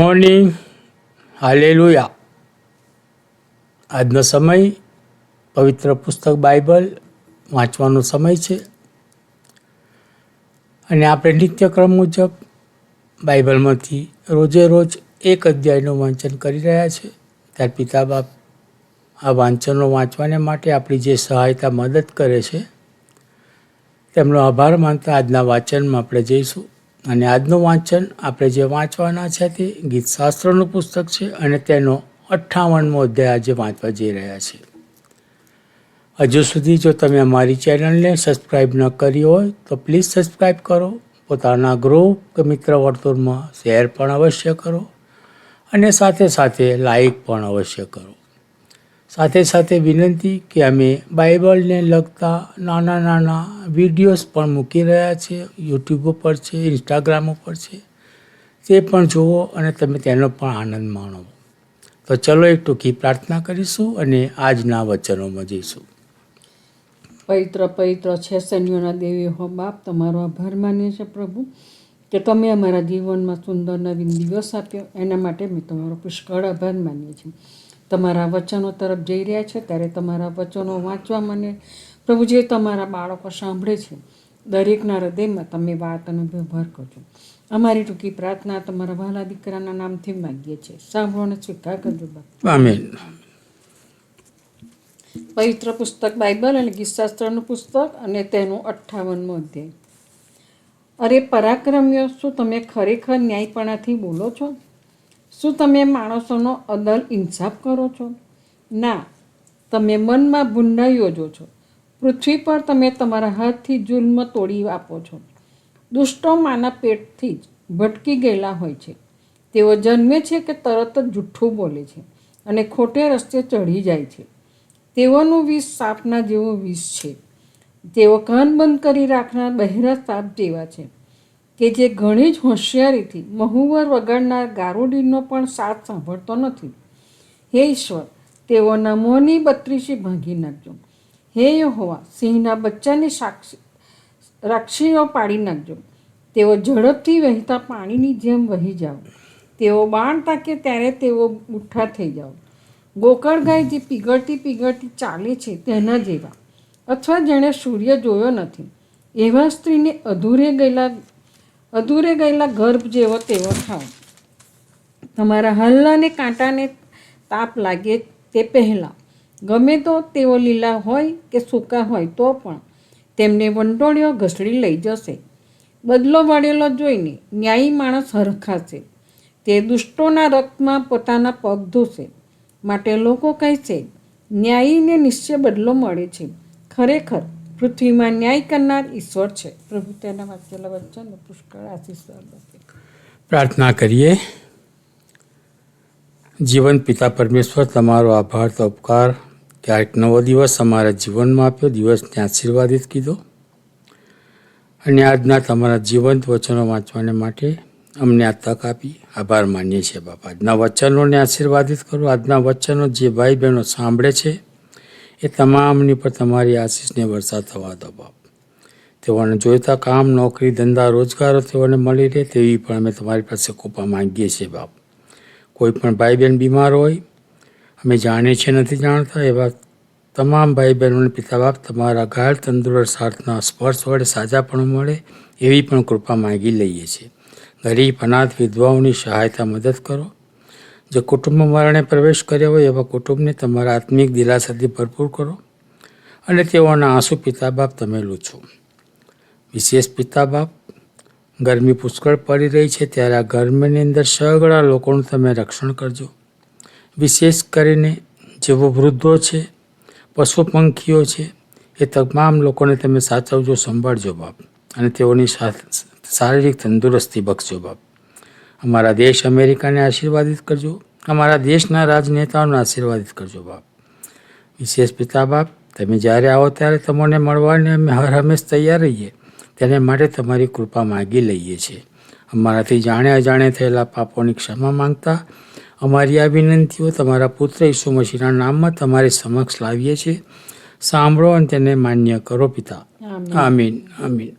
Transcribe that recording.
Morning, hallelujah. આજનો સમય પવિત્ર પુસ્તક બાઇબલ વાંચવાનો સમય છે અને આપણે નિત્યક્રમ મુજબ બાઇબલમાંથી રોજે રોજ એક અધ્યાયનું વાંચન કરી રહ્યા છે. ત્યારે પિતા બાપ આ વાંચનો વાંચવાને માટે આપણી જે સહાયતા મદદ કરે છે તેમનો આભાર માનતા આજના વાંચનમાં આપણે જઈશું. અને આજનું વાંચન આપણે જે વાંચવાના છે તે ગીતશાસ્ત્રનું પુસ્તક છે અને તેનો 58મો અધ્યાય આજે વાંચવા જઈ રહ્યા છે. હજુ સુધી જો તમે અમારી ચેનલને સબસ્ક્રાઈબ ન કરી હોય તો પ્લીઝ સબસ્ક્રાઈબ કરો, પોતાના ગ્રુપ કે મિત્ર વર્તુળમાં શેર પણ અવશ્ય કરો અને સાથે સાથે લાઈક પણ અવશ્ય કરો. સાથે સાથે વિનંતી કે અમે બાઇબલને લગતા નાના નાના વિડીયોઝ પણ મૂકી રહ્યા છે. યુટ્યુબ ઉપર છે, ઇન્સ્ટાગ્રામ ઉપર છે, તે પણ જુઓ અને તમે તેનો પણ આનંદ માણો. તો ચલો એક ટૂંકી પ્રાર્થના કરીશું અને આજના વચનોમાં જઈશું. પવિત્ર પવિત્ર છે સૈન્યોના દેવી હો બાપ, તમારો આભાર માનીએ છીએ પ્રભુ કે તમે અમારા જીવનમાં સુંદર નવીન દિવસ આપ્યો. એના માટે મેં તમારો પુષ્કળ આભાર માનીએ છીએ. તમારા વચનો તરફ જઈ રહ્યા છે ત્યારે તમારા વચનો વાંચવા મને પ્રભુ જે તમારા બાળકો સાંભળે છે દરેકના હૃદયમાં તમે વાત અને વ્યવહાર કરજો. અમારી ટૂંકી પ્રાર્થના તમારા વહાલા દીકરાના નામથી માગીએ છીએ. સાંભળો અને સ્વીકાર કરજો બાપ. આમીન. પવિત્ર પુસ્તક બાઇબલ અને ગીતશાસ્ત્રનું પુસ્તક અને તેનું 58મો અધ્યાય. અરે પરાક્રમીઓ, શું તમે ખરેખર ન્યાયપણાથી બોલો છો? શું તમે માણસોનો અદલ ઇન્સાફ કરો છો? ના, તમે મનમાં ભૂંડાઈ યોજો છો. પૃથ્વી પર તમે તમારા હાથથી જુલ્મ તોડી આપો છો. દુષ્ટો માના પેટથી જ ભટકી ગયેલા હોય છે. તેઓ જન્મે છે કે તરત જ જૂઠ્ઠું બોલે છે અને ખોટે રસ્તે ચઢી જાય છે. તેઓનું વિષ સાપના જેવું વિષ છે. તેઓ કાન બંધ કરી રાખનાર બહેરા સાપ જેવા છે કે જે ઘણી જ હોશિયારીથી મહુવર વગાડનાર ગારુડીનો પણ સાથ સાંભળતો નથી. હે ઈશ્વર, તેઓના મોંની બત્રીસી ભાંગી નાખજો. હે યહોવા, સિંહના બચ્ચાની રાક્ષીઓ પાડી નાખજો. તેઓ ઝડપથી વહેતા પાણીની જેમ વહી જાઓ. તેઓ બાણ તાકે ત્યારે તેઓ બુઠ્ઠા થઈ જાઓ. ગોકળ ગાય જે પીગળતી પીગળતી ચાલે છે તેના જેવા, અથવા જેણે સૂર્ય જોયો નથી એવા સ્ત્રીને અધૂરે ગયેલા ગર્ભ જેવો તેવો થાવ. તમારા હલ્લાને કાંટાને તાપ લાગે તે પહેલાં, ગમે તો તેઓ લીલા હોય કે સૂકા હોય તો પણ તેમને વંટોળીઓ ઘસડી લઈ જશે. બદલો મળેલો જોઈને ન્યાયી માણસ હરખાશે. તે દુષ્ટોના રક્તમાં પોતાના પગ ધોશે. માટે લોકો કહેશે, ન્યાયીને નિશ્ચય બદલો મળે છે. ખરેખર પૃથ્વીમાં ન્યાય કરનાર ઈશ્વર છે. પ્રભુ તેના વાંચેલા વચન પુષ્કળ આશીષ આપે. પ્રાર્થના કરીએ. જીવન પિતા પરમેશ્વર, તમારો આભાર તો ઉપકાર કે આ એક નવો દિવસ અમારા જીવનમાં આપ્યો, દિવસને આશીર્વાદિત કીધો અને આજના તમારા જીવંત વચનો વાંચવાને માટે અમને આ તક આપી. આભાર માનીએ છીએ બાપા. આજના વચનોને આશીર્વાદિત કરો. આજના વચનો જે ભાઈ બહેનો સાંભળે છે એ તમામની પર તમારી આશીષને વરસાદ થવા દો બાપ. તેઓને જોઈતા કામ, નોકરી, ધંધા, રોજગારો તેઓને મળી રહે તેવી પણ અમે તમારી પાસે કૃપા માંગીએ છીએ બાપ. કોઈ પણ ભાઈ બહેન બીમાર હોય, અમે જાણીએ છીએ નથી જાણતા, એવા તમામ ભાઈ બહેનોને પિતા બાપ તમારા ઘાયલ તંદુરસ્ત હાથના સ્પર્શ વડે સાજાપણું મળે એવી પણ કૃપા માંગી લઈએ છીએ. ગરીબ, અનાથ, વિધવાઓની સહાયતા મદદ કરો. જે કુટુંબ મરણે પ્રવેશ કર્યો હોય એવા કુટુંબને તમારા આત્મિક દિલાસાથી ભરપૂર કરો અને તેઓના આંસુ પિતા બાપ તમે લૂછો. વિશેષ પિતા બાપ, ગરમી પુષ્કળ પડી રહી છે ત્યારે આ ગરમીની અંદર સગળા લોકોનું તમે રક્ષણ કરજો. વિશેષ કરીને જેઓ વૃદ્ધો છે, પશુ પંખીઓ છે, એ તમામ લોકોને તમે સાચવજો, સંભાળજો બાપ અને તેઓની શારીરિક તંદુરસ્તી બક્ષજો બાપ. અમારા દેશ અમેરિકાને આશીર્વાદિત કરજો. અમારા દેશના રાજનેતાઓને આશીર્વાદિત કરજો બાપ. વિશેષ પિતા બાપ, તમે જ્યારે આવો ત્યારે તમને મળવાને અમે હર હંમેશ તૈયાર રહીએ તેને માટે તમારી કૃપા માગી લઈએ છીએ. અમારાથી જાણે અજાણે થયેલા પાપોની ક્ષમા માંગતા અમારી આ વિનંતીઓ તમારા પુત્ર ઈસુ મસીહના નામમાં તમારી સમક્ષ લાવીએ છીએ. સાંભળો અને તેને માન્ય કરો પિતા. આમીન. આમીન.